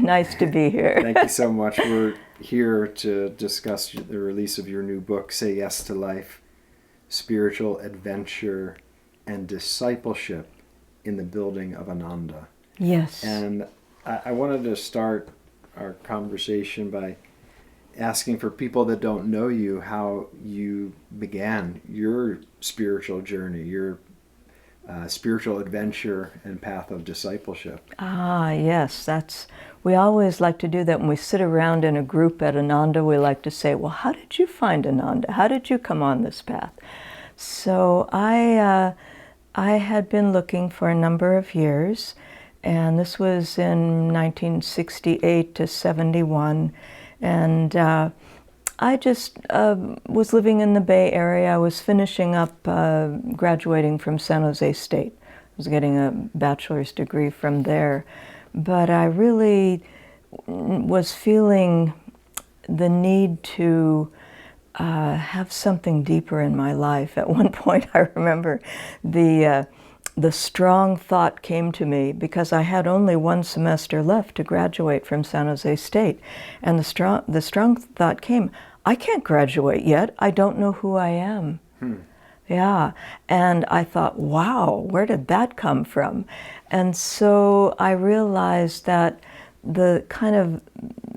Nice to be here. Thank you so much. We're here to discuss the release of your new book, Say Yes to Life, Spiritual Adventure and Discipleship in the Building of Ananda. Yes. And I wanted to start our conversation by asking for people that don't know you how you began your spiritual journey, your spiritual adventure and path of discipleship. Yes, we always like to do that when we sit around in a group at Ananda. We like to say, well, how did you find Ananda? How did you come on this path? So I had been looking for a number of years, and this was in 1968 to 71, and I just was living in the Bay Area. I was finishing up graduating from San Jose State. I was getting a bachelor's degree from there. But I really was feeling the need to have something deeper in my life. At one point, I remember the strong thought came to me, because I had only one semester left to graduate from San Jose State. And the strong thought came, I can't graduate yet. I don't know who I am. Yeah. And I thought, wow, where did that come from? And so I realized that the kind of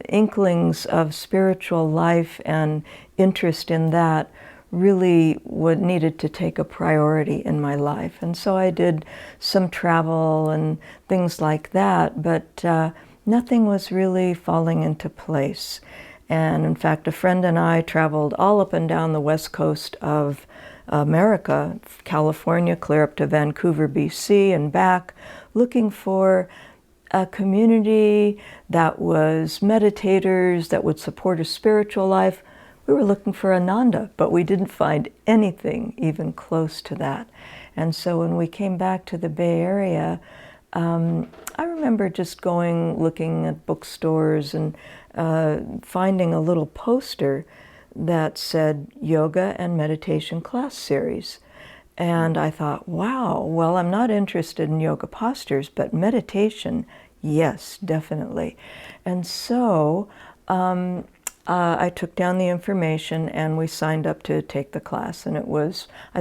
inklings of spiritual life and interest in that really needed to take a priority in my life. And so I did some travel and things like that, but nothing was really falling into place. And in fact, a friend and I traveled all up and down the west coast of America, California, clear up to Vancouver, BC, and back, looking for a community that was meditators, that would support a spiritual life. We were looking for Ananda, but we didn't find anything even close to that. And so when we came back to the Bay Area, I remember just looking at bookstores and finding a little poster that said Yoga and Meditation Class Series. And I thought, wow, well, I'm not interested in yoga postures, but meditation, yes, definitely. And so I took down the information and we signed up to take the class. And I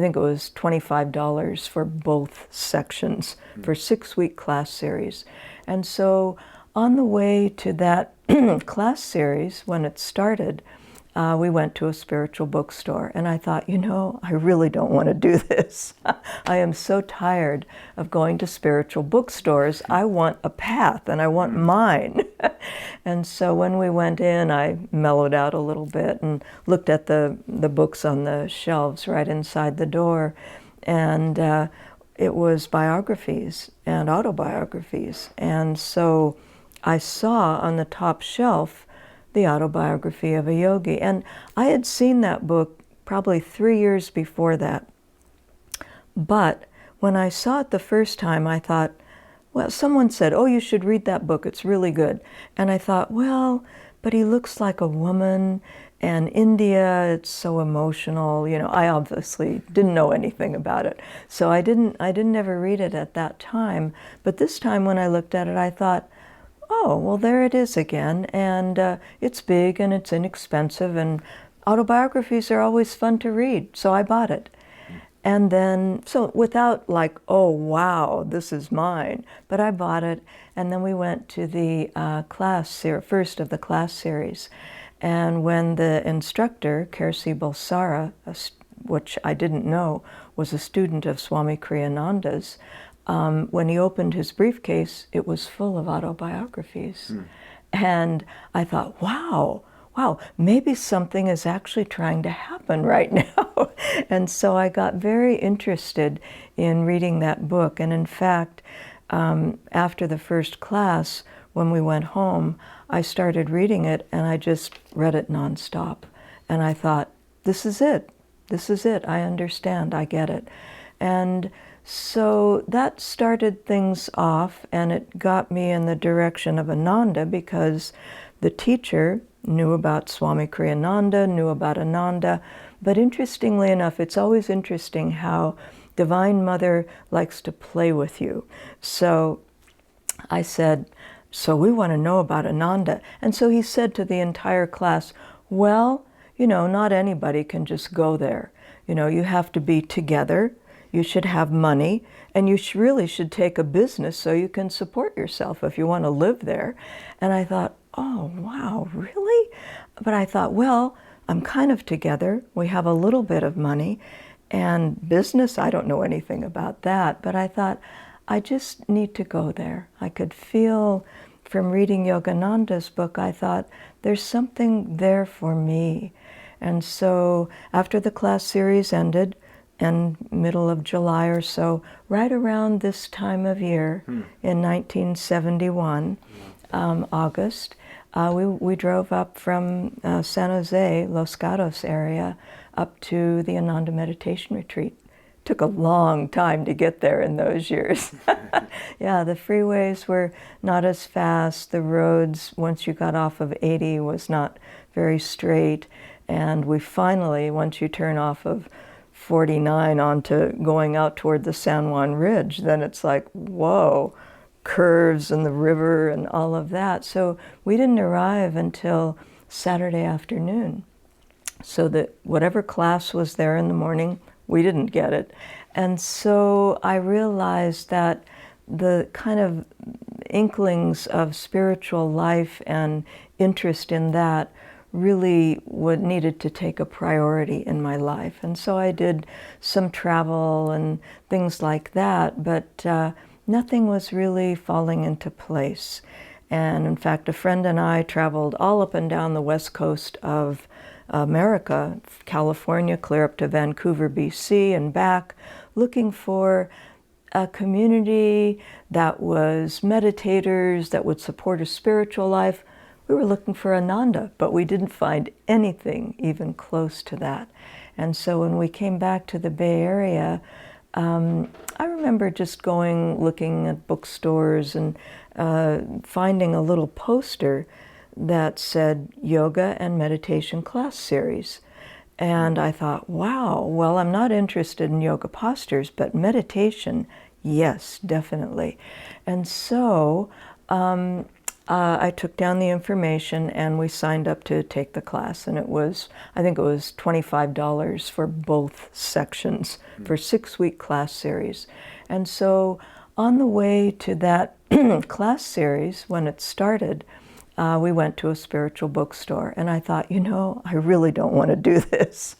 think it was $25 for both sections for 6-week class series. And so on the way to that class series, when it started, we went to a spiritual bookstore, and I thought, I really don't want to do this. I am so tired of going to spiritual bookstores. I want a path, and I want mine. And so when we went in, I mellowed out a little bit and looked at the books on the shelves right inside the door, and it was biographies and autobiographies. And so I saw on the top shelf the autobiography of a yogi. And I had seen that book probably 3 years before that. But when I saw it the first time, I thought, well, someone said, oh, you should read that book, it's really good. And I thought, well, but he looks like a woman, and India, it's so emotional. I obviously didn't know anything about it. So I didn't ever read it at that time. But this time when I looked at it, I thought, oh, well, there it is again, and it's big and it's inexpensive, and autobiographies are always fun to read, so I bought it. And then, so without like, oh, wow, this is mine, but I bought it, and then we went to the first of the class series. And when the instructor, Kersi Balsara, which I didn't know, was a student of Swami Kriyananda's, when he opened his briefcase, it was full of autobiographies. And I thought, wow, maybe something is actually trying to happen right now. And so I got very interested in reading that book. And in fact, after the first class, when we went home, I started reading it, and I just read it nonstop. And I thought, this is it. I understand. I get it. And so that started things off, and it got me in the direction of Ananda, because the teacher knew about Swami Kriyananda, knew about Ananda. But interestingly enough, it's always interesting how Divine Mother likes to play with you. So I said, So we want to know about Ananda. And so he said to the entire class, well, not anybody can just go there. You have to be together, you should have money, and you really should take a business so you can support yourself if you want to live there. And I thought, oh, wow, really? But I thought, well, I'm kind of together. We have a little bit of money. And business, I don't know anything about that. But I thought, I just need to go there. I could feel from reading Yogananda's book, I thought, there's something there for me. And so after the class series ended, in middle of July or so, right around this time of year, in 1971, August, we drove up from San Jose, Los Gatos area, up to the Ananda Meditation Retreat. Took a long time to get there in those years. Yeah, the freeways were not as fast. The roads, once you got off of 80, was not very straight. And we finally, once you turn off of 49 onto going out toward the San Juan Ridge, then it's like, whoa, curves and the river and all of that. So we didn't arrive until Saturday afternoon. So that whatever class was there in the morning, we didn't get it. And so I realized that the kind of inklings of spiritual life and interest in that really needed to take a priority in my life. And so I did some travel and things like that, but nothing was really falling into place. And in fact, a friend and I traveled all up and down the west coast of America, California, clear up to Vancouver, BC, and back, looking for a community that was meditators, that would support a spiritual life. We were looking for Ananda, but we didn't find anything even close to that. And so when we came back to the Bay Area, I remember just looking at bookstores and finding a little poster that said Yoga and Meditation Class Series. And I thought, wow, well, I'm not interested in yoga postures, but meditation, yes, definitely. And so I took down the information and we signed up to take the class. And I think it was $25 for both sections for 6-week class series. And so on the way to that class series, when it started, we went to a spiritual bookstore, and I thought, I really don't want to do this.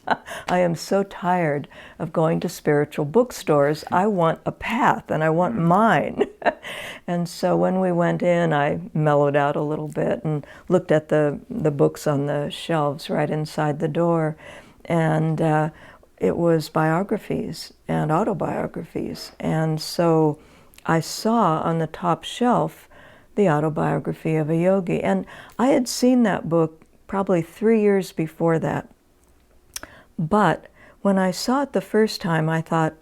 I am so tired of going to spiritual bookstores. I want a path, and I want mine. And so when we went in, I mellowed out a little bit and looked at the books on the shelves right inside the door, and it was biographies and autobiographies. And so I saw on the top shelf the autobiography of a yogi. And I had seen that book probably 3 years before that. But when I saw it the first time, I thought,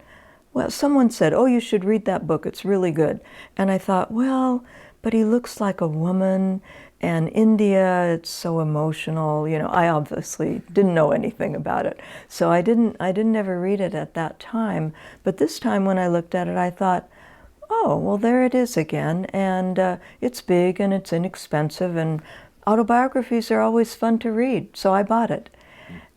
well, someone said, oh, you should read that book, it's really good. And I thought, well, but he looks like a woman, and India, it's so emotional. I obviously didn't know anything about it. So I didn't ever read it at that time. But this time when I looked at it, I thought, oh, well, there it is again, and it's big and it's inexpensive, and autobiographies are always fun to read, so I bought it.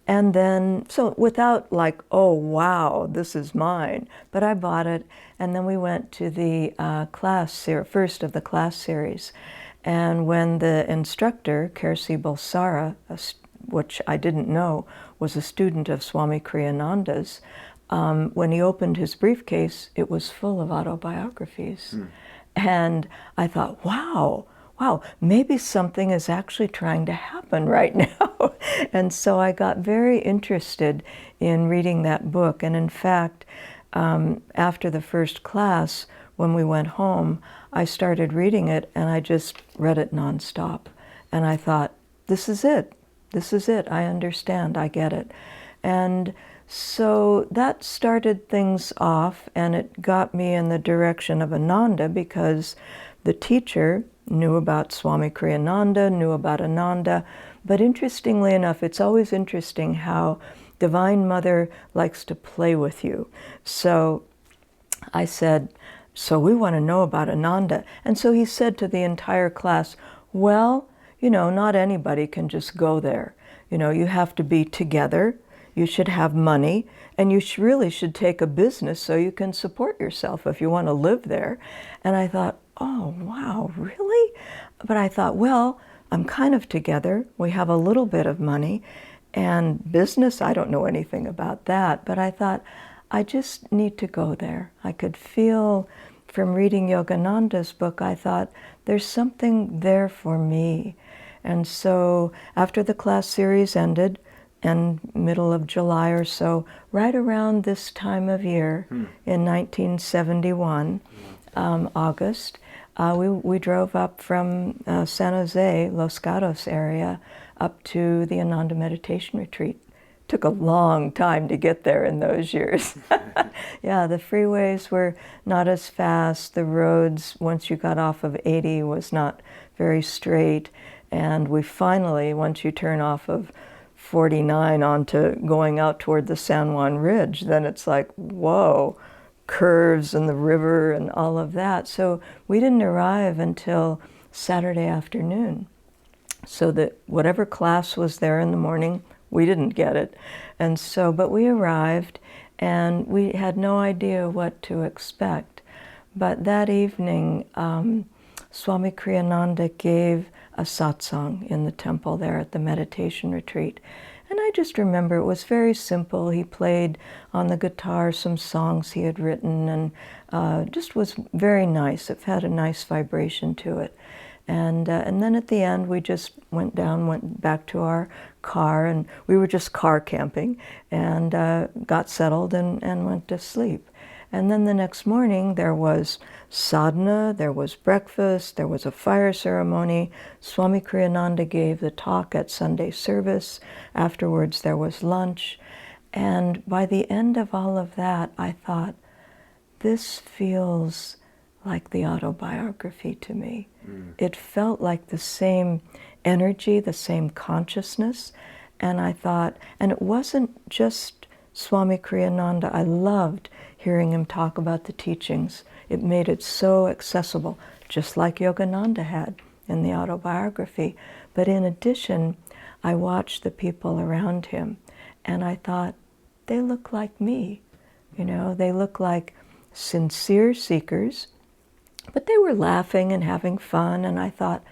And then, so without like, oh, wow, this is mine, but I bought it, and then we went to the first of the class series. And when the instructor, Kersi Balsara, which I didn't know, was a student of Swami Kriyananda's, when he opened his briefcase, it was full of autobiographies. And I thought, wow, maybe something is actually trying to happen right now. And so I got very interested in reading that book. And in fact, after the first class, when we went home, I started reading it, and I just read it nonstop. And I thought, this is it. I understand. I get it. And so that started things off, and it got me in the direction of Ananda, because the teacher knew about Swami Kriyananda, knew about Ananda. But interestingly enough, it's always interesting how Divine Mother likes to play with you. So I said, So we want to know about Ananda. And so he said to the entire class, well, not anybody can just go there. You have to be together, you should have money, and you really should take a business so you can support yourself if you want to live there. And I thought, oh, wow, really? But I thought, well, I'm kind of together. We have a little bit of money. And business, I don't know anything about that. But I thought, I just need to go there. I could feel from reading Yogananda's book, I thought, there's something there for me. And so after the class series ended, in middle of July or so, right around this time of year, in 1971, August, we drove up from San Jose, Los Gatos area, up to the Ananda Meditation Retreat. Took a long time to get there in those years. Yeah, the freeways were not as fast. The roads, once you got off of 80, was not very straight. And we finally, once you turn off of 49 onto going out toward the San Juan Ridge, then it's like, whoa, curves and the river and all of that. So we didn't arrive until Saturday afternoon. So that whatever class was there in the morning, we didn't get it. And so, but we arrived and we had no idea what to expect. But that evening, Swami Kriyananda gave a satsang in the temple there at the meditation retreat. And I just remember it was very simple. He played on the guitar some songs he had written and just was very nice. It had a nice vibration to it. And then at the end, we just went back to our car, and we were just car camping, and got settled and went to sleep. And then the next morning, there was sadhana, there was breakfast, there was a fire ceremony. Swami Kriyananda gave the talk at Sunday service. Afterwards, there was lunch. And by the end of all of that, I thought, this feels like the autobiography to me. It felt like the same energy, the same consciousness. And I thought, and it wasn't just Swami Kriyananda. I loved hearing him talk about the teachings. It made it so accessible, just like Yogananda had in the autobiography. But in addition, I watched the people around him, and I thought, they look like me. They look like sincere seekers, but they were laughing and having fun, and I thought,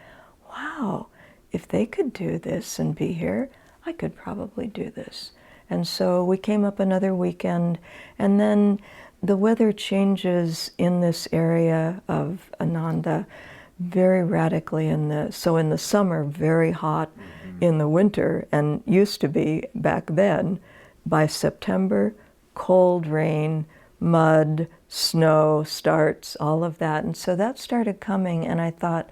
wow, if they could do this and be here, I could probably do this. And so we came up another weekend, and then the weather changes in this area of Ananda very radically. In the summer, very hot. In the winter, and used to be back then, by September, cold rain, mud, snow starts, all of that. And so that started coming, and I thought,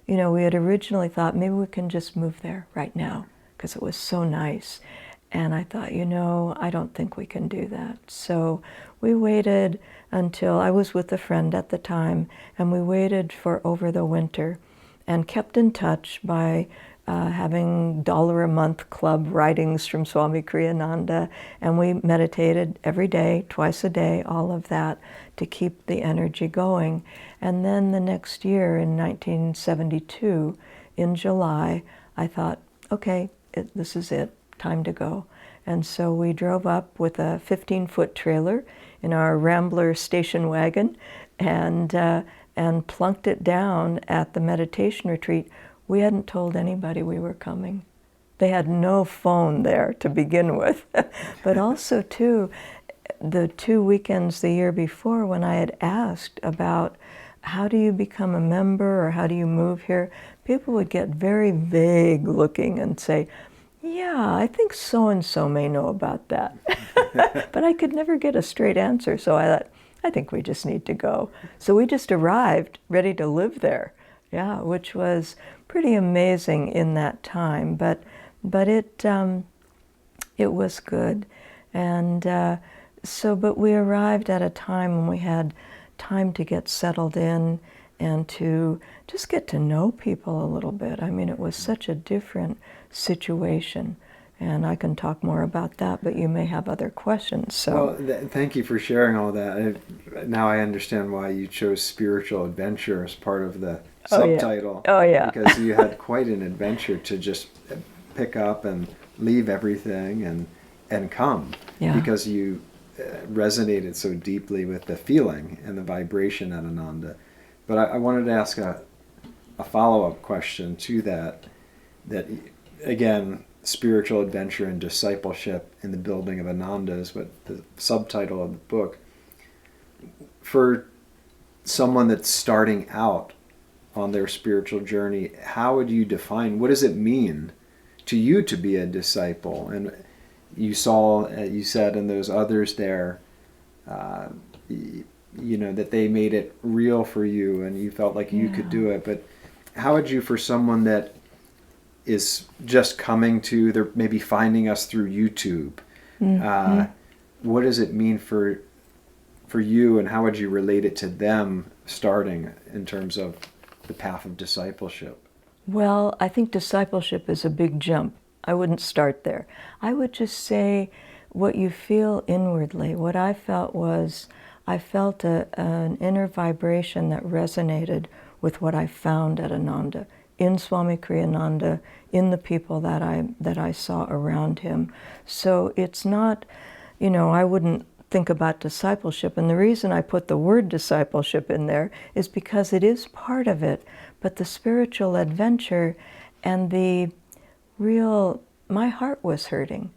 we had originally thought maybe we can just move there right now because it was so nice. And I thought, I don't think we can do that. So we waited until, I was with a friend at the time, and we waited for over the winter and kept in touch by having $1-a-month club writings from Swami Kriyananda, and we meditated every day, twice a day, all of that to keep the energy going. And then the next year, in 1972, in July, I thought, okay, this is it, time to go. And so we drove up with a 15-foot trailer in our Rambler station wagon and plunked it down at the meditation retreat. We hadn't told anybody we were coming. They had no phone there to begin with. But also, too, the 2 weekends the year before, when I had asked about how do you become a member or how do you move here, people would get very vague looking and say, yeah, I think so-and-so may know about that. But I could never get a straight answer, so I thought, I think we just need to go. So we just arrived ready to live there, yeah, which was pretty amazing in that time, but it was good. And but we arrived at a time when we had time to get settled in and to just get to know people a little bit. I mean, it was such a different situation. And I can talk more about that, but you may have other questions. So, Well, thank you for sharing all that. Now I understand why you chose spiritual adventure as part of the subtitle. Oh, yeah. Because you had quite an adventure to just pick up and leave everything and come. Yeah. Because you resonated so deeply with the feeling and the vibration at Ananda. But I wanted to ask a follow-up question to that again, spiritual adventure and discipleship in the building of Ananda is what the subtitle of the book. For someone that's starting out on their spiritual journey, how would you define, what does it mean to you to be a disciple? And you said in those others there, that they made it real for you and you felt like you could do it. But how would you, for someone that is just coming to, they're maybe finding us through YouTube, what does it mean for you, and how would you relate it to them starting in terms of the path of discipleship? Well, I think discipleship is a big jump. I wouldn't start there. I would just say what you feel inwardly. What I felt was, I felt an inner vibration that resonated with what I found at Ananda, in Swami Kriyananda, in the people that I saw around him. So it's not, I wouldn't think about discipleship. And the reason I put the word discipleship in there is because it is part of it. But the spiritual adventure and the real, my heart was hurting.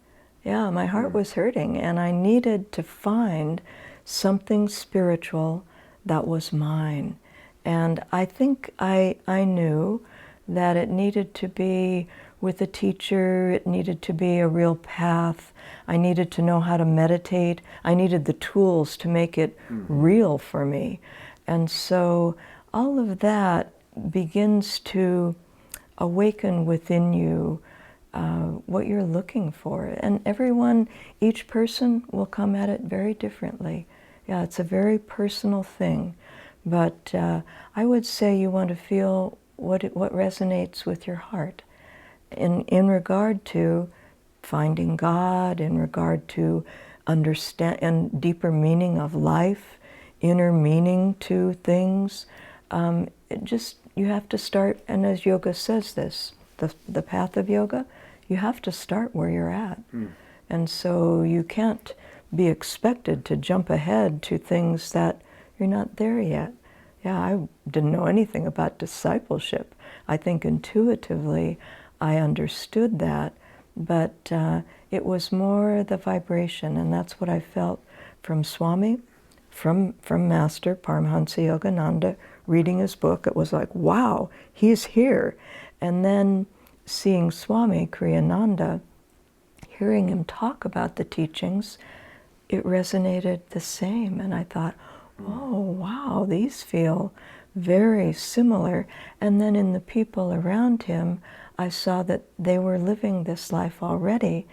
Yeah, my heart was hurting. And I needed to find something spiritual that was mine. And I think I knew that it needed to be with a teacher, it needed to be a real path. I needed to know how to meditate. I needed the tools to make it real for me. And so all of that begins to awaken within you what you're looking for. And everyone, each person will come at it very differently. Yeah, it's a very personal thing. But I would say you want to feel what resonates with your heart in regard to finding God, in regard to understand and deeper meaning of life, inner meaning to things. You have to start, and as yoga says this, the path of yoga, you have to start where you're at. And so you can't be expected to jump ahead to things that you're not there yet. Yeah, I didn't know anything about discipleship. I think intuitively I understood that, but it was more the vibration, and that's what I felt from Swami, from Master Paramhansa Yogananda, reading his book. It was like, wow, he's here. And then seeing Swami Kriyananda, hearing him talk about the teachings, it resonated the same. And I thought, oh, wow, these feel very similar. And then in the people around him, I saw that they were living this life already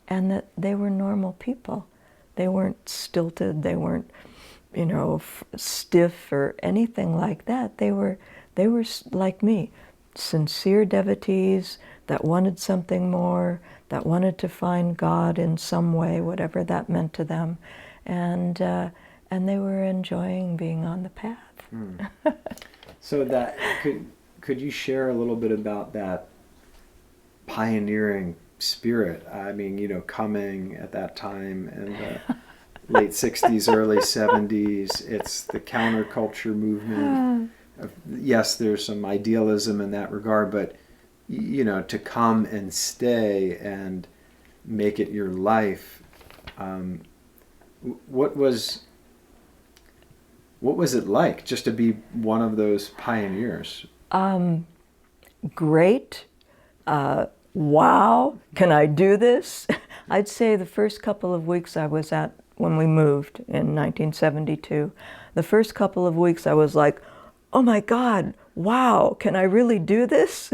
and that they were normal people. They weren't stilted, they weren't, stiff or anything like that. They were like me, sincere devotees that wanted something more, that wanted to find God in some way, whatever that meant to them. And they were enjoying being on the path. So that could you share a little bit about that pioneering spirit? I mean, coming at that time in the late 60s, early 70s, it's the counterculture movement. Yes, there's some idealism in that regard, but to come and stay and make it your life. What was it like just to be one of those pioneers? Great. Wow, can I do this? I'd say the first couple of weeks I was at, when we moved in 1972, the first couple of weeks I was like, oh my God, wow, can I really do this?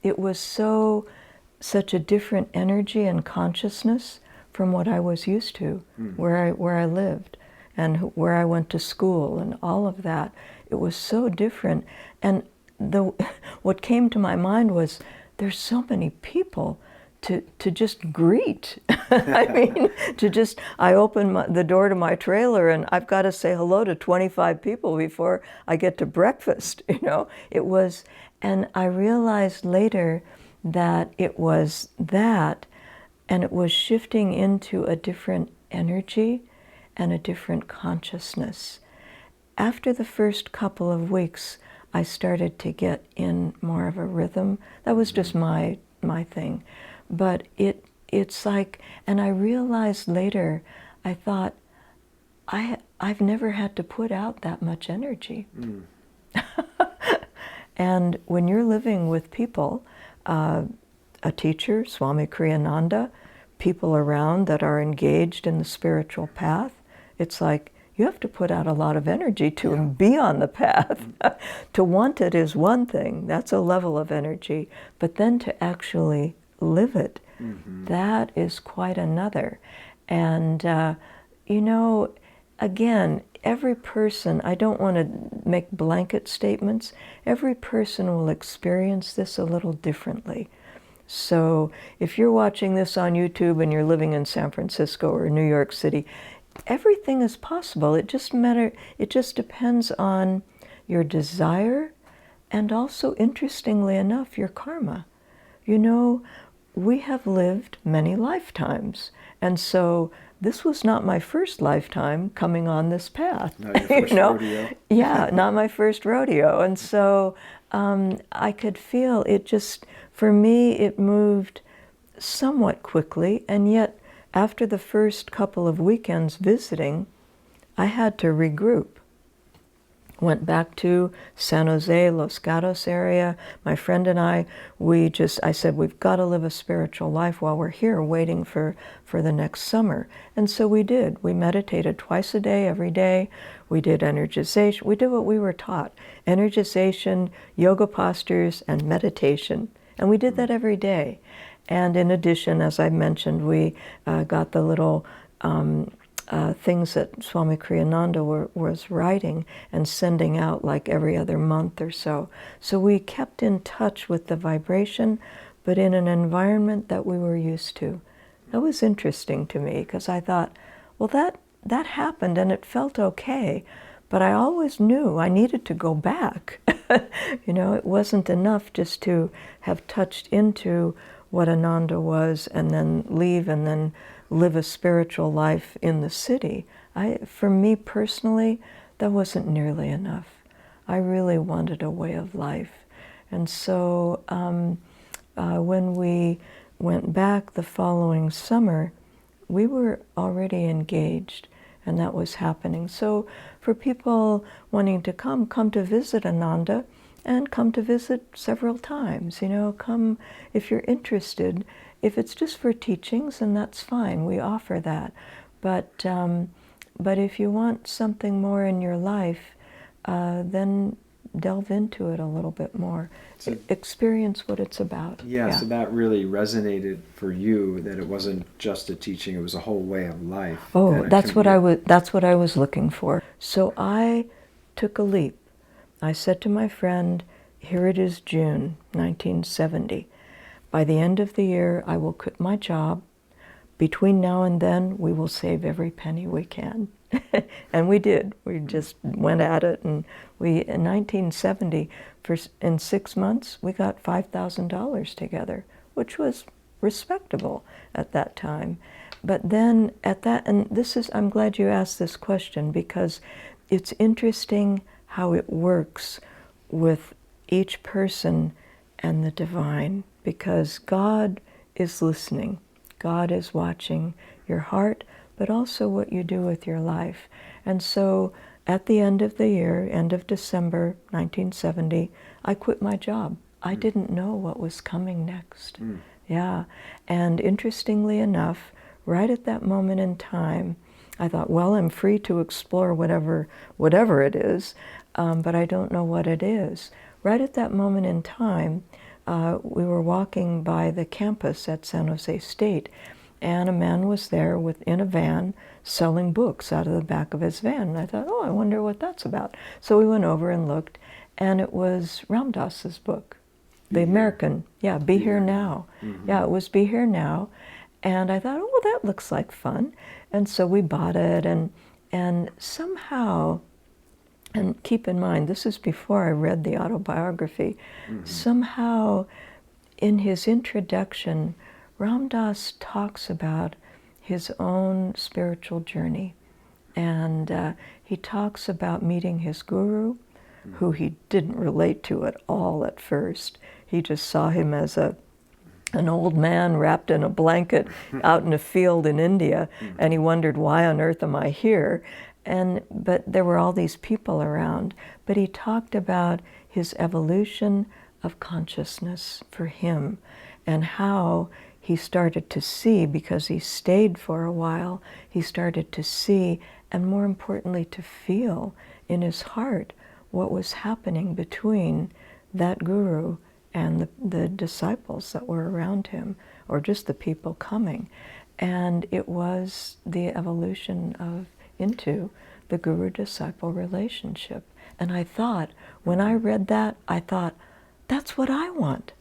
It was such a different energy and consciousness from what I was used to, where I lived and where I went to school and all of that. It was so different. And what came to my mind was, there's so many people to just greet. I mean, I open the door to my trailer and I've got to say hello to 25 people before I get to breakfast, you know. It was, and I realized later that it was that, and it was shifting into a different energy and a different consciousness. After the first couple of weeks, I started to get in more of a rhythm. That was just my thing. But it's like, and I realized later, I thought, I've never had to put out that much energy. And when you're living with people, a teacher, Swami Kriyananda, people around that are engaged in the spiritual path, it's like you have to put out a lot of energy to be on the path. To want it is one thing, that's a level of energy, but then to actually live it, that is quite another. And, you know, again, every person, I don't want to make blanket statements, every person will experience this a little differently. So if you're watching this on YouTube and you're living in San Francisco or New York City, everything is possible. It just depends on your desire and also, interestingly enough, your karma. You know, we have lived many lifetimes, and so this was not my first lifetime coming on this path. Not your first rodeo. Yeah, not my first rodeo. And so I could feel it just, for me, it moved somewhat quickly, and yet after the first couple of weekends visiting, I had to regroup. Went back to San Jose, Los Gatos area. My friend and I said, we've got to live a spiritual life while we're here waiting for the next summer. And so we did. We meditated twice a day, every day. We did energization. We did what we were taught. Energization, yoga postures, and meditation. And we did that every day. And in addition, as I mentioned, we got the little things that Swami Kriyananda was writing and sending out like every other month or so. So we kept in touch with the vibration, but in an environment that we were used to. That was interesting to me because I thought, well, that happened and it felt okay, but I always knew I needed to go back. You know, it wasn't enough just to have touched into what Ananda was and then leave and then live a spiritual life in the city. For me personally, that wasn't nearly enough. I really wanted a way of life. And so when we went back the following summer, we were already engaged, and that was happening. So for people wanting to come to visit Ananda, and come to visit several times, you know, come if you're interested. If it's just for teachings, then that's fine, we offer that. But if you want something more in your life, then delve into it a little bit more. So, experience what it's about. Yeah, so that really resonated for you, that it wasn't just a teaching, it was a whole way of life. Oh, that's what I was looking for. So I took a leap. I said to my friend, here it is June 1970. By the end of the year, I will quit my job. Between now and then, we will save every penny we can. And we did. We just went at it. And in 1970, in 6 months, we got $5,000 together, which was respectable at that time. But then I'm glad you asked this question, because it's interesting how it works with each person and the divine, because God is listening. God is watching your heart, but also what you do with your life. And so at the end of the year, end of December 1970, I quit my job. I didn't know what was coming next. Yeah. And interestingly enough, right at that moment in time, I thought, well, I'm free to explore whatever it is, but I don't know what it is. Right at that moment in time, we were walking by the campus at San Jose State, and a man was there in a van selling books out of the back of his van. And I thought, oh, I wonder what that's about. So we went over and looked, and it was Ram Dass's book. the American, Be Here Now. Mm-hmm. Yeah, it was Be Here Now. And I thought, oh, well, that looks like fun. And so we bought it, and somehow, and keep in mind, this is before I read the autobiography, somehow in his introduction, Ram Dass talks about his own spiritual journey. And he talks about meeting his guru, who he didn't relate to at all at first. He just saw him as an old man wrapped in a blanket out in a field in India, and he wondered, why on earth am I here? But there were all these people around. But he talked about his evolution of consciousness for him, and how he started to see, because he stayed for a while, he started to see, and more importantly, to feel in his heart what was happening between that guru and the disciples that were around him, or just the people coming. And it was the evolution into the guru-disciple relationship. And I thought, when I read that, I thought, that's what I want.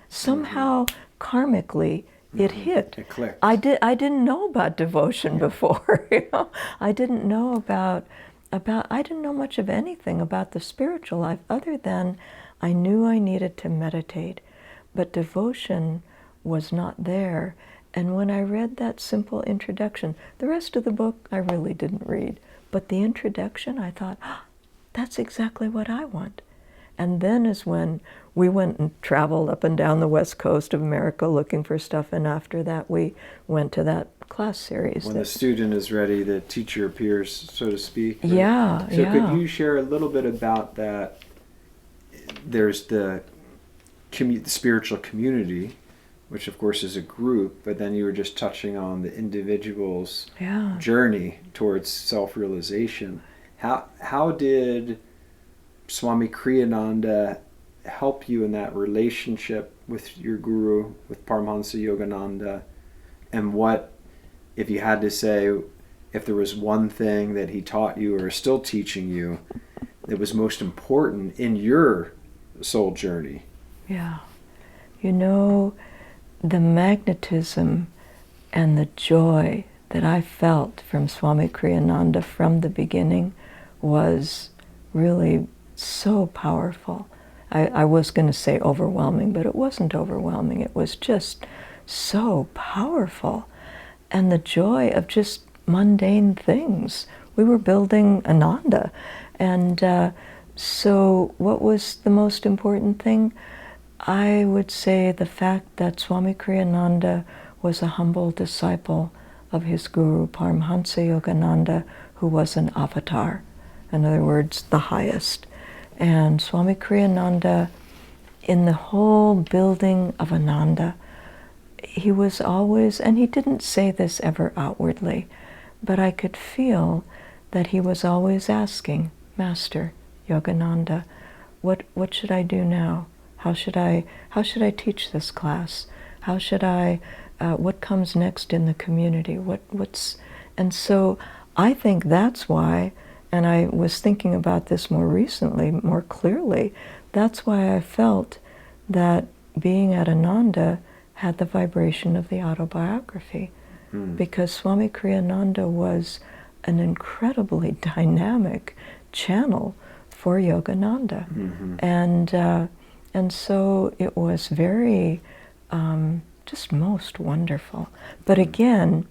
Somehow, karmically, it hit. It clicked. I didn't know about devotion before. I didn't know I didn't know much of anything about the spiritual life, other than I knew I needed to meditate, but devotion was not there. And when I read that simple introduction, the rest of the book I really didn't read, but the introduction, I thought, that's exactly what I want. And then is when we went and traveled up and down the west coast of America looking for stuff, and after that we went to that class series. When the student is ready, the teacher appears, so to speak. Right? Yeah, So could you share a little bit about that? There's the spiritual community, which of course is a group, but then you were just touching on the individual's journey towards self-realization. How did Swami Kriyananda help you in that relationship with your guru, with Paramhansa Yogananda? And what, if you had to say, if there was one thing that he taught you or is still teaching you that was most important in your soul journey? Yeah. The magnetism and the joy that I felt from Swami Kriyananda from the beginning was really so powerful. I was going to say overwhelming, but it wasn't overwhelming. It was just so powerful. And the joy of just mundane things. We were building Ananda. And so what was the most important thing? I would say the fact that Swami Kriyananda was a humble disciple of his guru, Paramhansa Yogananda, who was an avatar. In other words, the highest. And Swami Kriyananda, in the whole building of Ananda, he was always, and he didn't say this ever outwardly, but I could feel that he was always asking, Master Yogananda, what should I do now? How should I teach this class? How should I, what comes next in the community? And so I think that's why, and I was thinking about this more recently, more clearly, that's why I felt that being at Ananda had the vibration of the autobiography. Because Swami Kriyananda was an incredibly dynamic channel for Yogananda. And so it was very, just most wonderful. But again,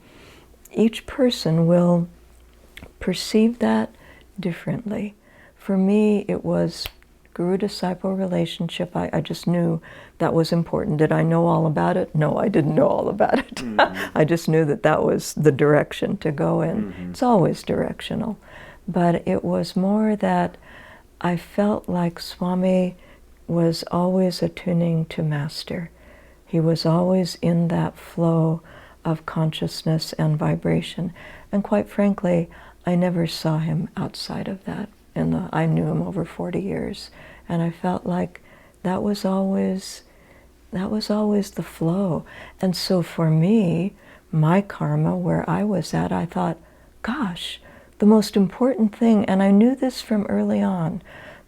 each person will perceive that differently. For me, it was guru-disciple relationship. I just knew that was important. Did I know all about it? No, I didn't know all about it. I just knew that was the direction to go in. It's always directional. But it was more that I felt like Swami was always attuning to Master. He was always in that flow of consciousness and vibration. And quite frankly, I never saw him outside of that. I knew him over 40 years. And I felt like that was always the flow. And so for me, my karma, where I was at, I thought, gosh, the most important thing, and I knew this from early on,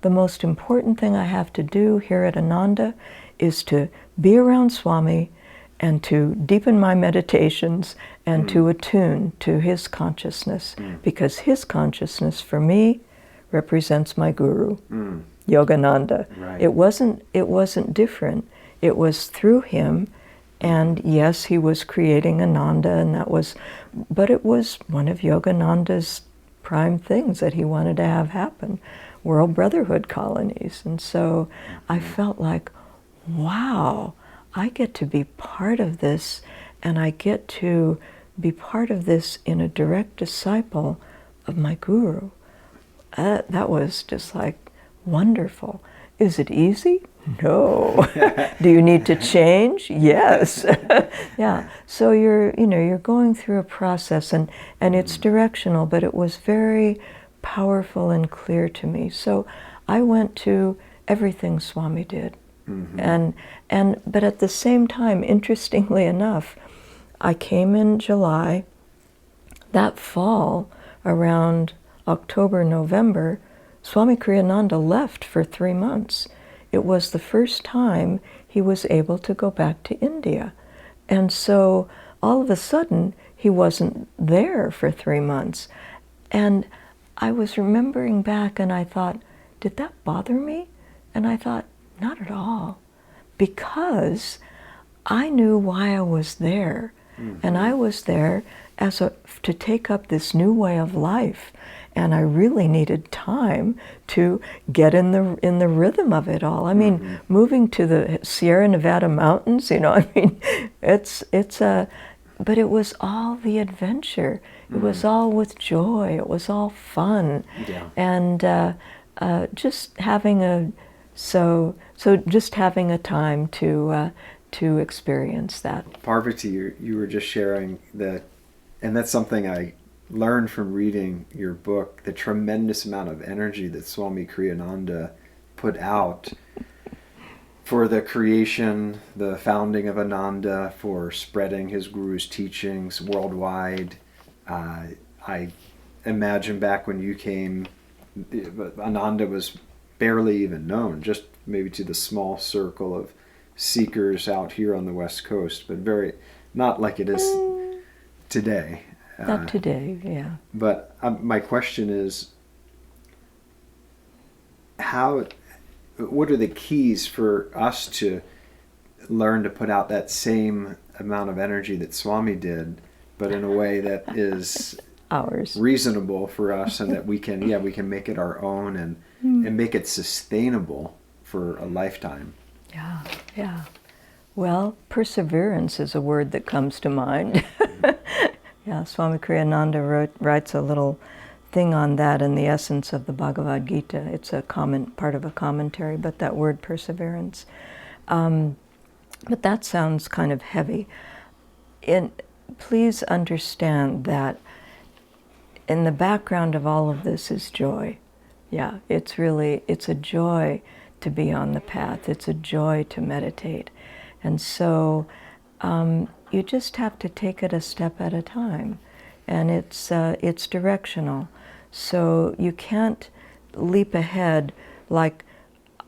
the most important thing I have to do here at Ananda is to be around Swami and to deepen my meditations and to attune to his consciousness, because his consciousness for me represents my guru, Yogananda. Right. It wasn't different. It was through him, and yes, he was creating Ananda, and but it was one of Yogananda's prime things that he wanted to have happen, world brotherhood colonies. And so I felt like, wow, I get to be part of this, and I get to be part of this in a direct disciple of my guru. That was just like wonderful. Is it easy? No. Do you need to change? Yes. Yeah. So you're going through a process, and it's directional, but it was very powerful and clear to me. So I went to everything Swami did. But at the same time, interestingly enough, I came in July. That fall, around October, November, Swami Kriyananda left for 3 months. It was the first time he was able to go back to India. And so all of a sudden, he wasn't there for 3 months. And I was remembering back, and I thought, did that bother me? And I thought, not at all, because I knew why I was there. And I was there to take up this new way of life. And I really needed time to get in the rhythm of it all. I mean, moving to the Sierra Nevada mountains, but it was all the adventure. It was all with joy. It was all fun. Yeah. And just having a time to experience that. Parvati, you were just sharing that, and that's something I learned from reading your book, the tremendous amount of energy that Swami Kriyananda put out for the creation, the founding of Ananda, for spreading his guru's teachings worldwide. I imagine back when you came, Ananda was barely even known, just maybe to the small circle of seekers out here on the West Coast, but not like it is today. Not today, yeah. But my question is, what are the keys for us to learn to put out that same amount of energy that Swami did, but in a way that is ours, reasonable for us, and that we can make it our own and make it sustainable for a lifetime? Yeah. Well, perseverance is a word that comes to mind. Yeah, Swami Kriyananda writes a little thing on that in the essence of the Bhagavad Gita. It's a part of a commentary, but that word perseverance. But that sounds kind of heavy. Please understand that in the background of all of this is joy. Yeah, it's a joy to be on the path. It's a joy to meditate. And so you just have to take it a step at a time. And it's directional. So you can't leap ahead like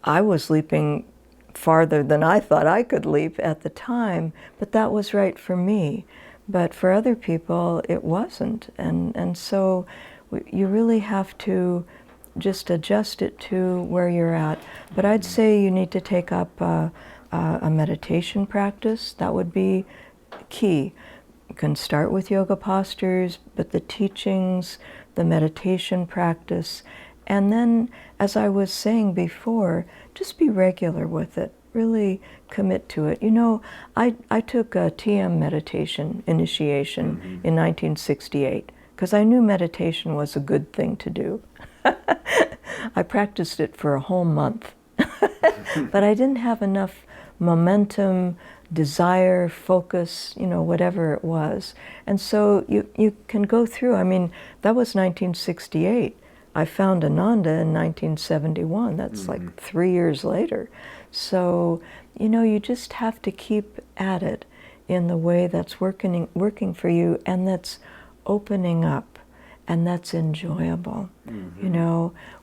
I was leaping farther than I thought I could leap at the time, but that was right for me. But for other people, it wasn't. And so you really have to just adjust it to where you're at. But I'd say you need to take up a meditation practice. That would be key. You can start with yoga postures, but the teachings, the meditation practice, and then, as I was saying before, just be regular with it. Really commit to it. I took a TM meditation initiation in 1968 because I knew meditation was a good thing to do. I practiced it for a whole month, but I didn't have enough momentum, desire, focus, whatever it was. And so you can go through. I mean, that was 1968. I found Ananda in 1971. That's like 3 years later. So, you just have to keep at it in the way that's working for you, and that's opening up, and that's enjoyable.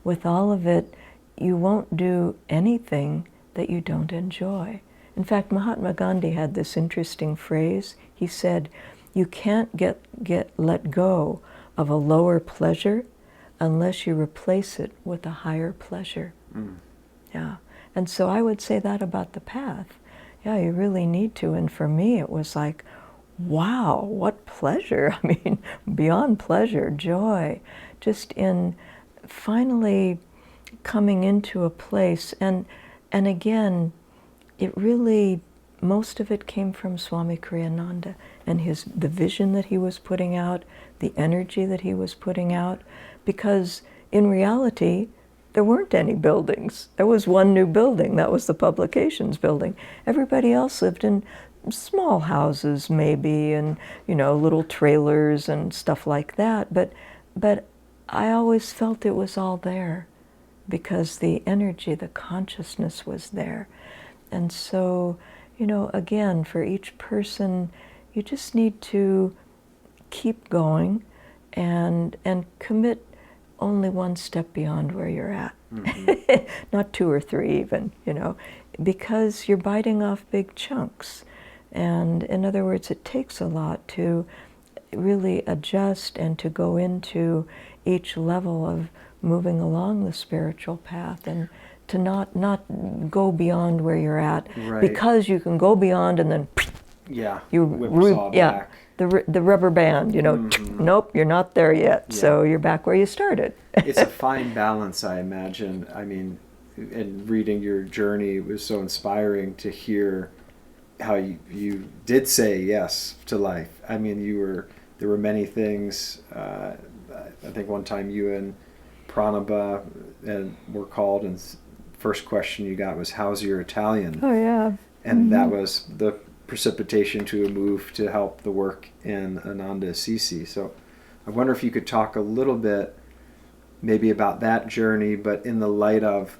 With all of it, you won't do anything that you don't enjoy. In fact, Mahatma Gandhi had this interesting phrase. He said, you can't let go of a lower pleasure unless you replace it with a higher pleasure. Mm. Yeah. And so I would say that about the path. Yeah, you really need to. And for me, it was like, wow, what pleasure. I mean, beyond pleasure, joy, just in finally coming into a place. And again, it really, most of it came from Swami Kriyananda and the vision that he was putting out, the energy that he was putting out, because in reality, there weren't any buildings. There was one new building, that was the publications building. Everybody else lived in small houses maybe, and little trailers and stuff like that. But I always felt it was all there because the energy, the consciousness was there. And so, again, for each person, you just need to keep going and commit only one step beyond where you're at. Mm-hmm. Not 2 or 3 even, because you're biting off big chunks. And in other words, it takes a lot to really adjust and to go into each level of moving along the spiritual path, and to not go beyond where you're at, right. Because you can go beyond and then back. The rubber band, mm-hmm. Nope, you're not there yet. Yeah. So you're back where you started. It's a fine balance, I imagine. I mean, in reading your journey, it was so inspiring to hear how you did say yes to life. I mean, there were many things. I think one time you and Pranaba were called, and first question you got was, how's your Italian? Oh, yeah. And mm-hmm. that was the precipitation to a move to help the work in Ananda Assisi. So I wonder if you could talk a little bit maybe about that journey, but in the light of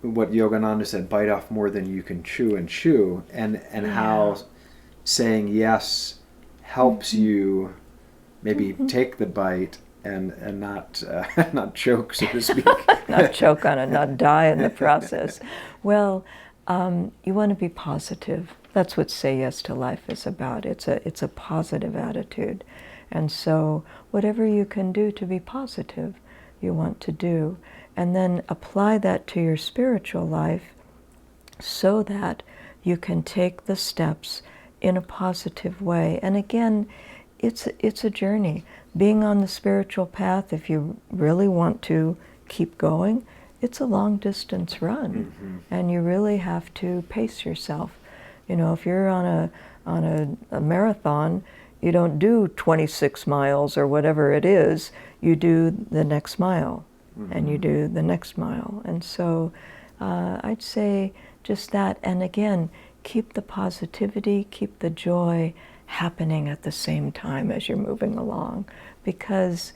what Yogananda said, bite off more than you can chew, and how saying yes helps mm-hmm. you maybe mm-hmm. take the bite and not choke, so to speak. Not choke on it, not die in the process. Well, you want to be positive. That's what Say Yes to Life is about. It's a positive attitude. And so whatever you can do to be positive, you want to do. And then apply that to your spiritual life so that you can take the steps in a positive way. And again, it's a journey. Being on the spiritual path, if you really want to keep going, it's a long distance run. Mm-hmm. And you really have to pace yourself. If you're on a marathon, you don't do 26 miles or whatever it is. You do the next mile, mm-hmm. and you do the next mile. And so I'd say just that. And again, keep the positivity, keep the joy happening at the same time as you're moving along, because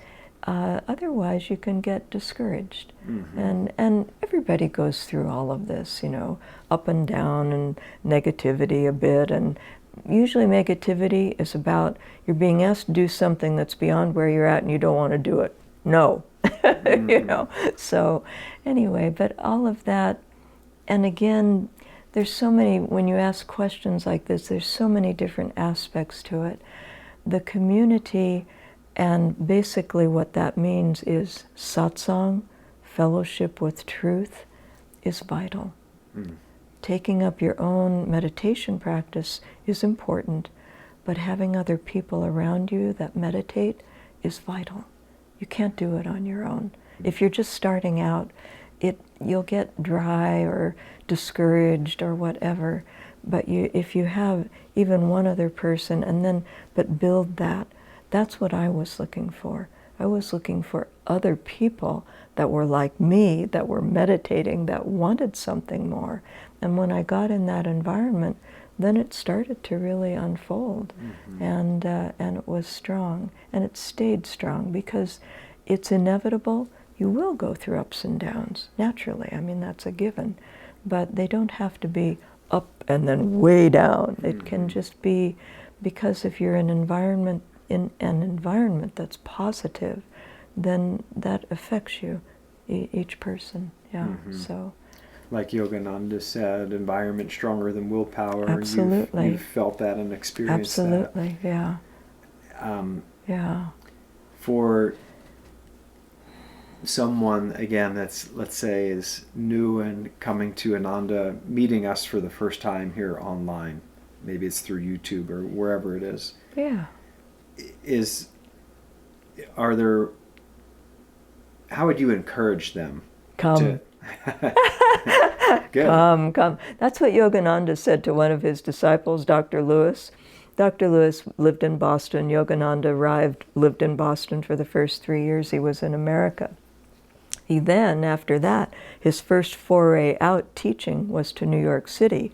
otherwise you can get discouraged. Mm-hmm. And everybody goes through all of this, up and down and negativity a bit. And usually negativity is about you're being asked to do something that's beyond where you're at and you don't want to do it. No. Mm-hmm. So anyway, but all of that, and again, there's so many, when you ask questions like this, there's so many different aspects to it. The community, and basically what that means is satsang, fellowship with truth, is vital. Mm. Taking up your own meditation practice is important, but having other people around you that meditate is vital. You can't do it on your own. If you're just starting out, you'll get dry or discouraged or whatever. But if you have even one other person, but build that, that's what I was looking for. I was looking for other people that were like me, that were meditating, that wanted something more. And when I got in that environment, then it started to really unfold. Mm-hmm. And it was strong. And it stayed strong because it's inevitable. You will go through ups and downs, naturally. I mean, that's a given. But they don't have to be up and then way down. Mm-hmm. It can just be, because if you're in an environment that's positive, then that affects you, each person. Yeah. So. Like Yogananda said, environment stronger than willpower. Absolutely. You've felt that and experienced Absolutely. that. Yeah. For someone, again, that's, let's say, is new and coming to Ananda, meeting us for the first time here online, maybe it's through YouTube or wherever it is. Yeah. How would you encourage them? Come. Good. Come. That's what Yogananda said to one of his disciples, Dr. Lewis. Dr. Lewis lived in Boston. Yogananda lived in Boston for the first 3 years he was in America. He then, after that, his first foray out teaching was to New York City.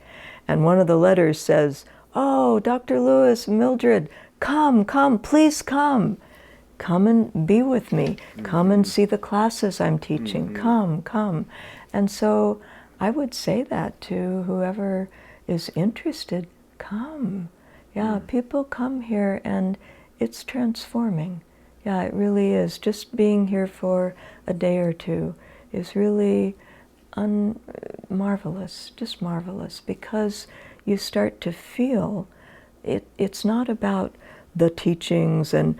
And one of the letters says, "Oh, Dr. Lewis, Mildred, come, please come. Come and be with me. Come and see the classes I'm teaching. Come. And so I would say that to whoever is interested, come. Yeah, people come here and it's transforming. Yeah, it really is. Just being here for a day or two is really marvelous, just marvelous, because you start to feel it's not about the teachings and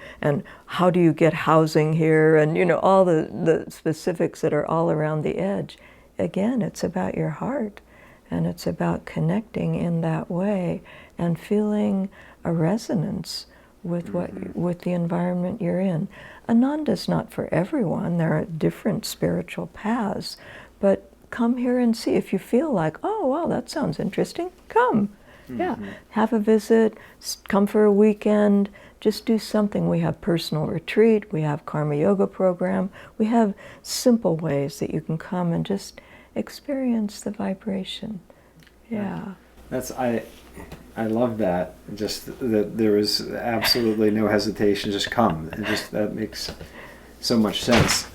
how do you get housing here and, all the specifics that are all around the edge. Again, it's about your heart, and it's about connecting in that way and feeling a resonance with with the environment you're in. Ananda's not for everyone. There are different spiritual paths, but come here and see. If you feel like, oh, wow, that sounds interesting, come. Yeah, have a visit, come for a weekend, just do something. We have personal retreat, we have karma yoga program, we have simple ways that you can come and just experience the vibration. Yeah. I love that. Just that there was absolutely no hesitation. Just come. And just that makes so much sense.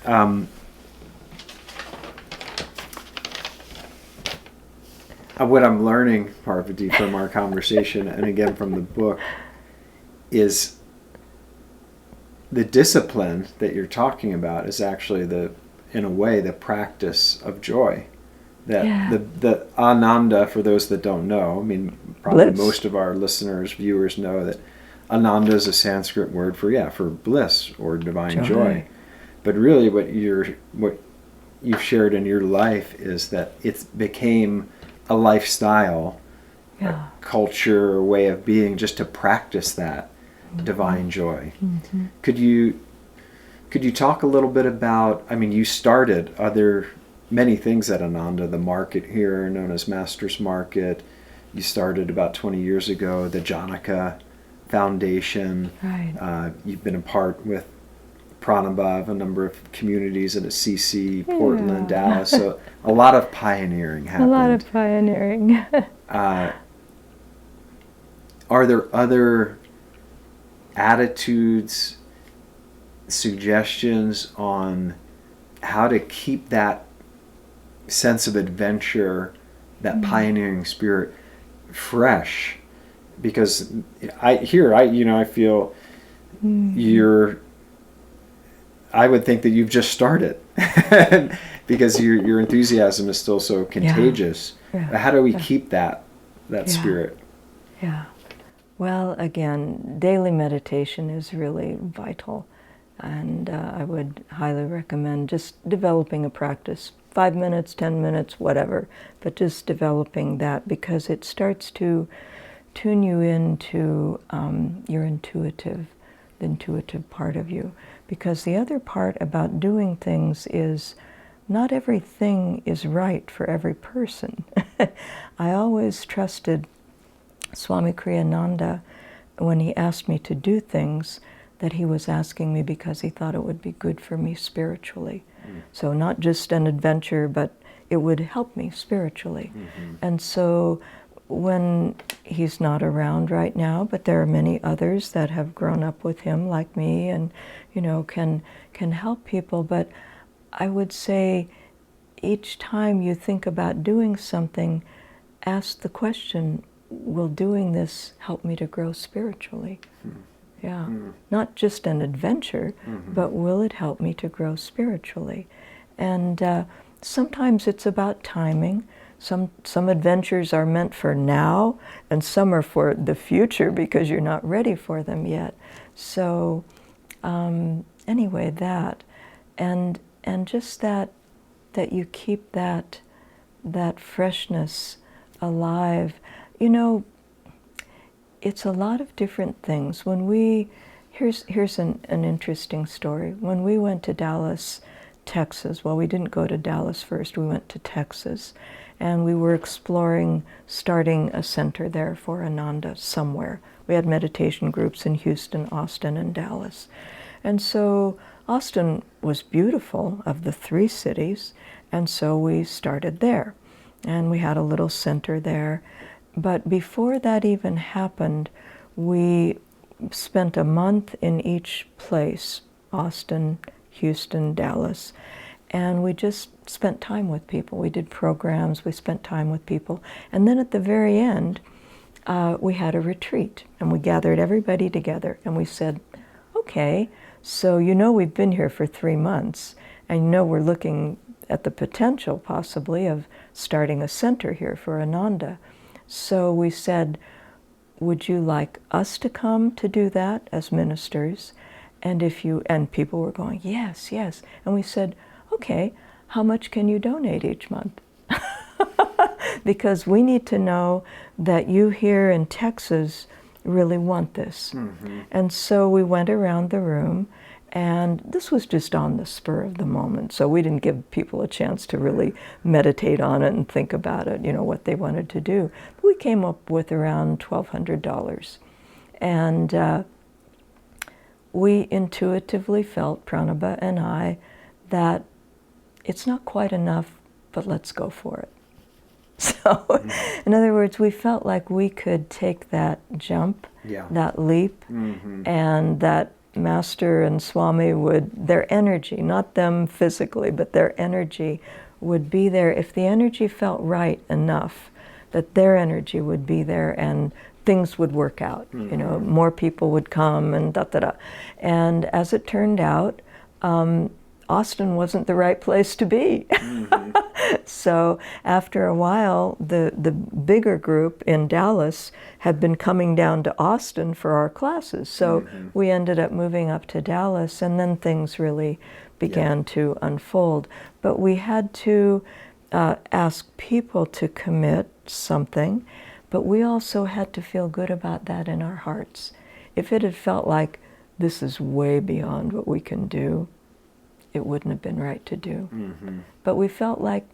What I'm learning, Parvati, from our conversation, and again from the book, is the discipline that you're talking about is actually in a way, the practice of joy. That the Ananda, for those that don't know, I mean, probably Bliss. Most of our listeners, viewers know that Ananda is a Sanskrit word for bliss or divine joy. But really, what you've shared in your life is that it became a lifestyle, a culture, a way of being, just to practice that divine joy. Could you talk a little bit about? I mean, you started other many things at Ananda, the market here known as Master's Market. You started about 20 years ago, the Janaka Foundation. Right. You've been a part with Pranabhav, a number of communities at CC, Portland, Dallas. So a lot of pioneering happened. A lot of pioneering. Are there other attitudes, suggestions on how to keep that sense of adventure, that pioneering spirit fresh? Because I feel I would think that you've just started because your enthusiasm is still so contagious. Yeah. How do we keep that spirit? Yeah. Well, again, daily meditation is really vital, and I would highly recommend just developing a practice. 5 minutes, 10 minutes, whatever, but just developing that, because it starts to tune you into your the intuitive part of you. Because the other part about doing things is not everything is right for every person. I always trusted Swami Kriyananda when he asked me to do things, that he was asking me because he thought it would be good for me spiritually. So not just an adventure, but it would help me spiritually. And so when he's not around right now, but there are many others that have grown up with him like me and, can help people. But I would say each time you think about doing something, ask the question, will doing this help me to grow spiritually? Yeah, not just an adventure, but will it help me to grow spiritually? And sometimes it's about timing. Some adventures are meant for now, and some are for the future because you're not ready for them yet. So anyway, that, and just that you keep that freshness alive. You know, it's a lot of different things. Here's an interesting story. When we went to Dallas, Texas, well, we didn't go to Dallas first, we went to Texas, and we were exploring starting a center there for Ananda somewhere. We had meditation groups in Houston, Austin, and Dallas. And so Austin was beautiful of the three cities, and so we started there. And we had a little center there. But before that even happened, we spent a month in each place, Austin, Houston, Dallas, and we just spent time with people. We did programs, we spent time with people. And then at the very end, we had a retreat, and we gathered everybody together, and we said, okay, so you know we've been here for 3 months, and you know we're looking at the potential, possibly, of starting a center here for Ananda. So we said, would you like us to come to do that as ministers? And people were going, yes, yes. And we said, okay, how much can you donate each month? Because we need to know that you here in Texas really want this. Mm-hmm. And so we went around the room, and this was just on the spur of the moment. So we didn't give people a chance to really meditate on it and think about it, what they wanted to do. But we came up with around $1,200. And we intuitively felt, Pranaba and I, that it's not quite enough, but let's go for it. So, in other words, we felt like we could take that jump, that leap, and that Master and Swami their energy, not them physically, but their energy would be there. If the energy felt right enough, that their energy would be there and things would work out. More people would come and da-da-da. And as it turned out, Austin wasn't the right place to be. So after a while, the bigger group in Dallas had been coming down to Austin for our classes. So we ended up moving up to Dallas, and then things really began to unfold. But we had to ask people to commit something, but we also had to feel good about that in our hearts. If it had felt like this is way beyond what we can do, it wouldn't have been right to do. But we felt like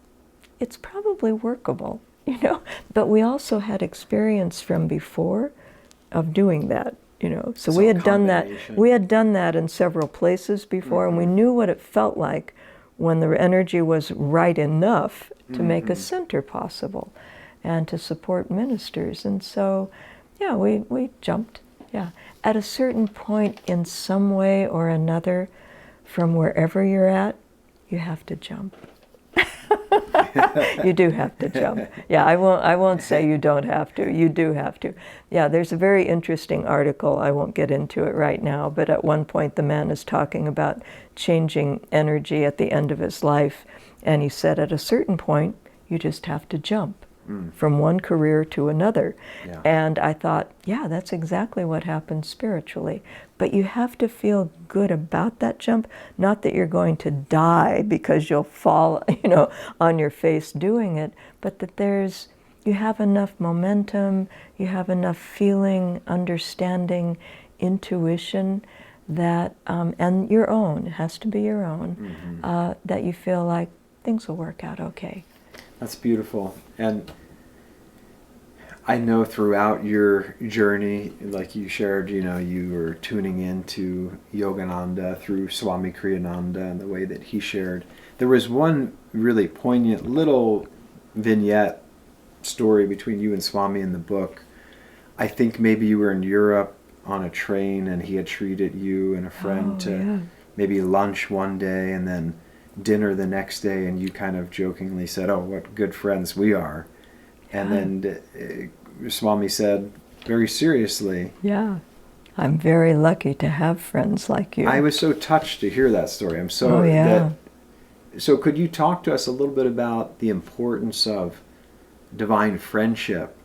it's probably workable, But we also had experience from before of doing that, So we had done that. We had done that in several places before, and we knew what it felt like when the energy was right enough to make a center possible and to support ministers. And so, we jumped. At a certain point, in some way or another, from wherever you're at, you have to jump. You do have to jump. I won't say you don't have to. You do have to. There's a very interesting article. I won't get into it right now, but at one point the man is talking about changing energy at the end of his life, and he said at a certain point, you just have to jump from one career to another. And I thought, that's exactly what happens spiritually. But you have to feel good about that jump, not that you're going to die because you'll fall, on your face doing it, but that you have enough momentum, you have enough feeling, understanding, intuition that, and your own, it has to be your own, that you feel like things will work out okay. That's beautiful. And I know throughout your journey, like you shared, you were tuning into Yogananda through Swami Kriyananda and the way that he shared. There was one really poignant little vignette story between you and Swami in the book. I think maybe you were in Europe on a train and he had treated you and a friend to maybe lunch one day and then dinner the next day, and you kind of jokingly said, "Oh, what good friends we are." And then Swami said, very seriously, I'm very lucky to have friends like you. I was so touched to hear that story. I'm so that So could you talk to us a little bit about the importance of divine friendship?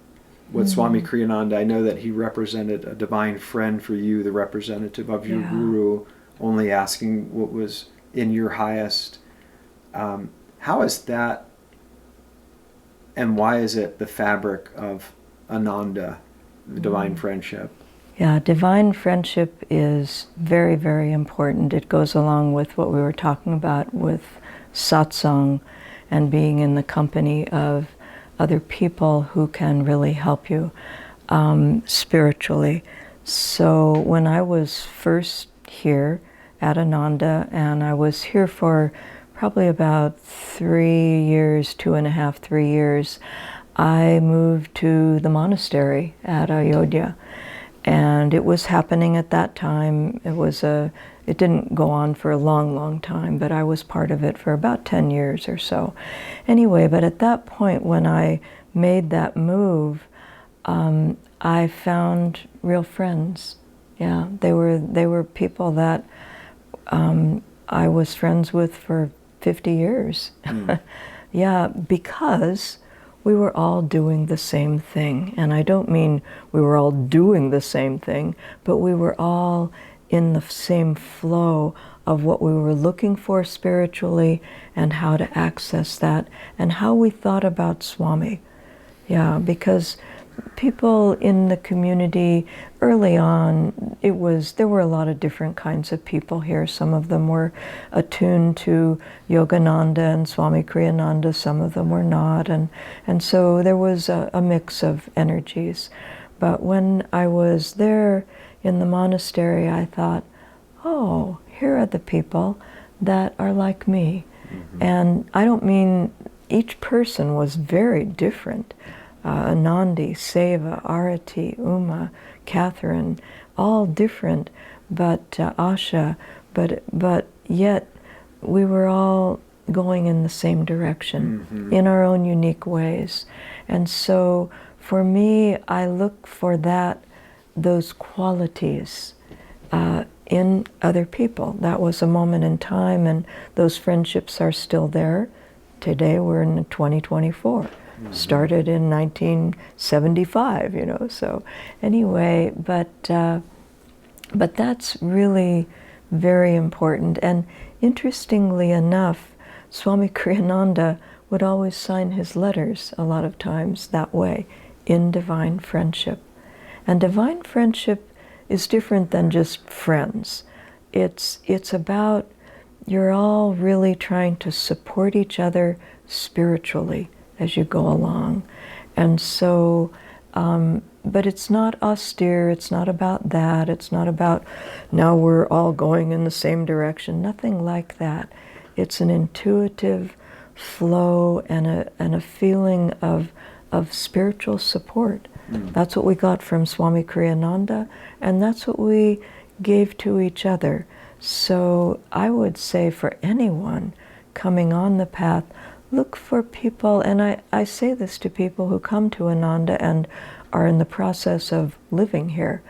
With Swami Kriyananda, I know that he represented a divine friend for you, the representative of your guru, only asking what was in your highest. How is that, and why is it the fabric of Ananda, the divine friendship? Yeah, divine friendship is very, very important. It goes along with what we were talking about with satsang and being in the company of other people who can really help you spiritually. So when I was first here at Ananda, and I was here for probably about 3 years, 2.5, 3 years, I moved to the monastery at Ayodhya. And it was happening at that time. It didn't go on for a long, long time, but I was part of it for about 10 years or so. Anyway, but at that point when I made that move, I found real friends. Yeah, they were people that I was friends with for 50 years. Yeah, because we were all doing the same thing. And I don't mean we were all doing the same thing, but we were all in the same flow of what we were looking for spiritually and how to access that and how we thought about Swami. Yeah, because people in the community early on, there were a lot of different kinds of people here. Some of them were attuned to Yogananda and Swami Kriyananda, some of them were not, and so there was a mix of energies. But when I was there in the monastery, I thought, oh, here are the people that are like me. And I don't mean each person was very different. Anandi, Seva, Arati, Uma, Catherine, all different, but Asha, but yet we were all going in the same direction in our own unique ways. And so for me, I look for those qualities in other people. That was a moment in time, and those friendships are still there. Today we're in 2024. Started in 1975, so anyway, but that's really very important. And interestingly enough, Swami Kriyananda would always sign his letters a lot of times that way, in divine friendship. And divine friendship is different than just friends. It's about, you're all really trying to support each other spiritually as you go along. And so, but it's not austere, it's not about that, it's not about now we're all going in the same direction, nothing like that. It's an intuitive flow and a feeling of spiritual support. That's what we got from Swami Kriyananda, and that's what we gave to each other. So I would say for anyone coming on the path, look for people, and I say this to people who come to Ananda and are in the process of living here.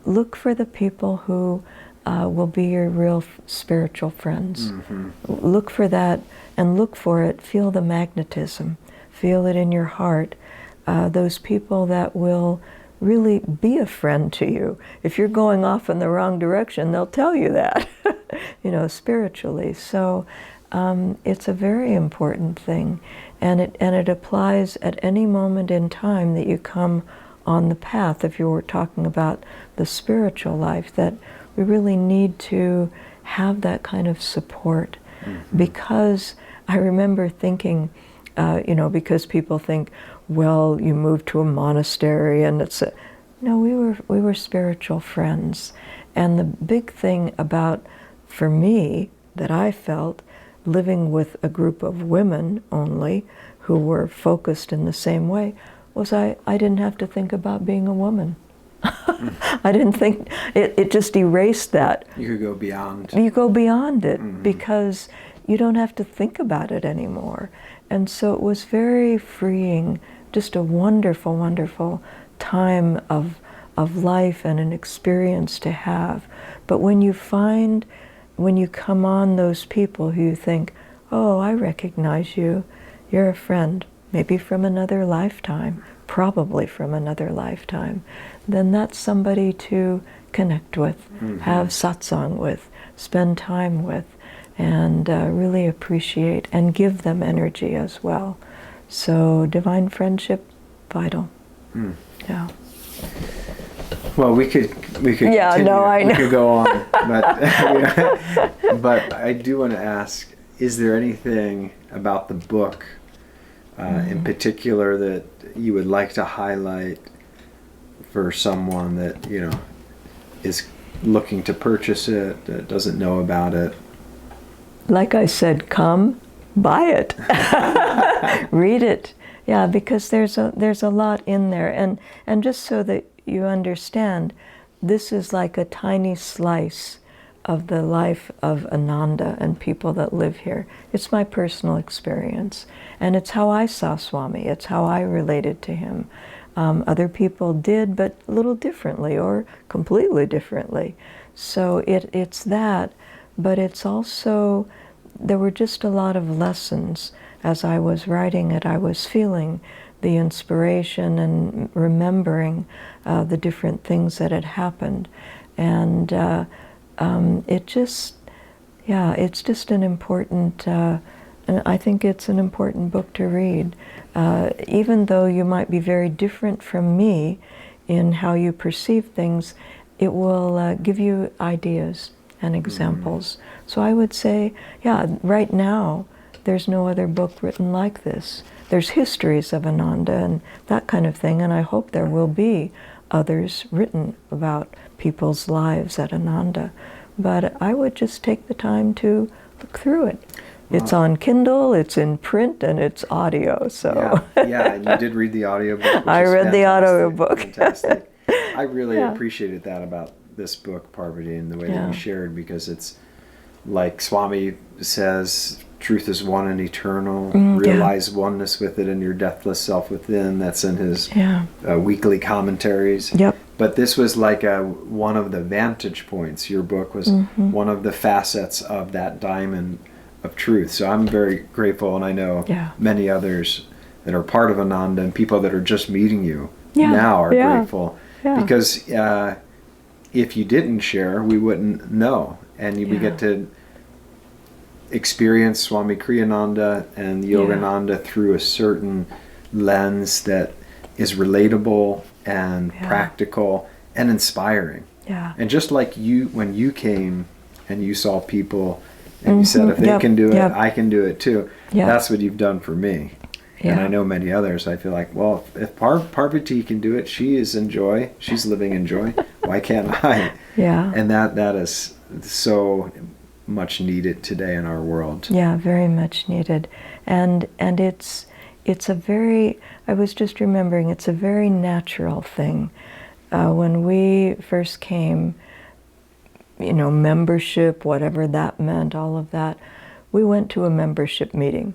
Look for the people who will be your real spiritual friends. Look for that and look for it. Feel the magnetism. Feel it in your heart. Those people that will really be a friend to you. If you're going off in the wrong direction, they'll tell you that, spiritually. So it's a very important thing, and it applies at any moment in time that you come on the path. If you were talking about the spiritual life, that we really need to have that kind of support, because I remember thinking, because people think, well, you moved to a monastery and no, we were spiritual friends. And the big thing about, for me, that I felt, living with a group of women only who were focused in the same way, was I didn't have to think about being a woman. I didn't think, it just erased that. You could go beyond. You go beyond it because you don't have to think about it anymore. And so it was very freeing, just a wonderful, wonderful time of life and an experience to have. But when you come on those people who you think, oh, I recognize you. You're a friend, maybe from another lifetime, probably from another lifetime, then that's somebody to connect with, have satsang with, spend time with, and really appreciate and give them energy as well. So divine friendship, vital. Yeah. Well, we could Yeah, continue. no, I know. We could go on, but I do want to ask: is there anything about the book, in particular, that you would like to highlight for someone that is looking to purchase it, that doesn't know about it? Like I said, come, buy it, read it. Yeah, because there's a lot in there, and just so that you understand, this is like a tiny slice of the life of Ananda and people that live here. It's my personal experience, and it's how I saw Swami. It's how I related to him. Other people did, but a little differently or completely differently. So it's that, but it's also, there were just a lot of lessons. As I was writing it, I was feeling the inspiration and remembering the different things that had happened. And it's just an important, and I think it's an important book to read. Even though you might be very different from me in how you perceive things, it will give you ideas and examples. So I would say, right now, there's no other book written like this. There's histories of Ananda and that kind of thing, and I hope there will be others written about people's lives at Ananda. But I would just take the time to look through it. It's on Kindle, it's in print, and it's audio. So yeah, and you did read the audiobook. I read the audiobook. Fantastic. I really appreciated that about this book, Parvati, and the way that you shared, because it's like Swami says, truth is one and eternal. Realize oneness with it in your deathless self within. That's in his weekly commentaries. Yep. But this was like one of the vantage points. Your book was one of the facets of that diamond of truth. So I'm very grateful, and I know many others that are part of Ananda and people that are just meeting you now are grateful. Yeah. Because if you didn't share, we wouldn't know. And we get to experience Swami Kriyananda and Yogananda through a certain lens that is relatable and practical and inspiring. Yeah. And just like you, when you came and you saw people and you said, if they can do it, I can do it too. That's what you've done for me. And I know many others. I feel like, well, if Parvati can do it, she is in joy. She's living in joy. Why can't I? Yeah. And that is so much needed today in our world. Yeah, very much needed. And it's a very, I was just remembering, it's a very natural thing. When we first came, membership, whatever that meant, all of that, we went to a membership meeting.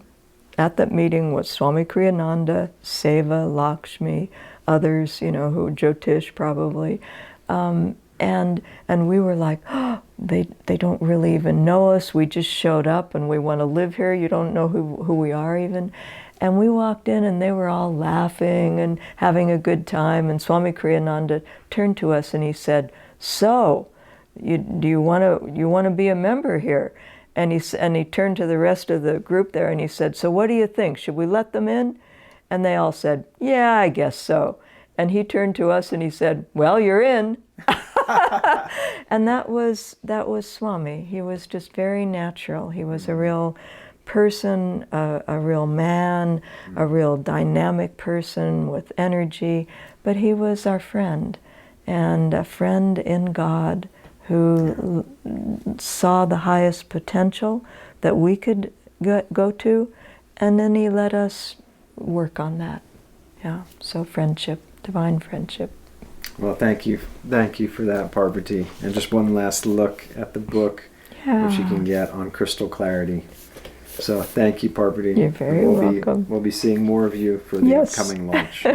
At that meeting was Swami Kriyananda, Seva, Lakshmi, others, who Jyotish probably. And we were like, oh, they don't really even know us. We just showed up and we want to live here. You don't know who we are even. And we walked in and they were all laughing and having a good time. And Swami Kriyananda turned to us and he said, so, you want to be a member here? And he turned to the rest of the group there and he said, so what do you think? Should we let them in? And they all said, yeah, I guess so. And he turned to us and he said, well, you're in. And that was Swami. He was just very natural. He was a real person, a real man, a real dynamic person with energy. But he was our friend, and a friend in God who saw the highest potential that we could go to, and then he let us work on that. Yeah, so friendship, divine friendship. Well, thank you for that, Parvati. And just one last look at the book, which you can get on Crystal Clarity. So thank you, Parvati. You're very welcome. We'll be seeing more of you for the upcoming launch.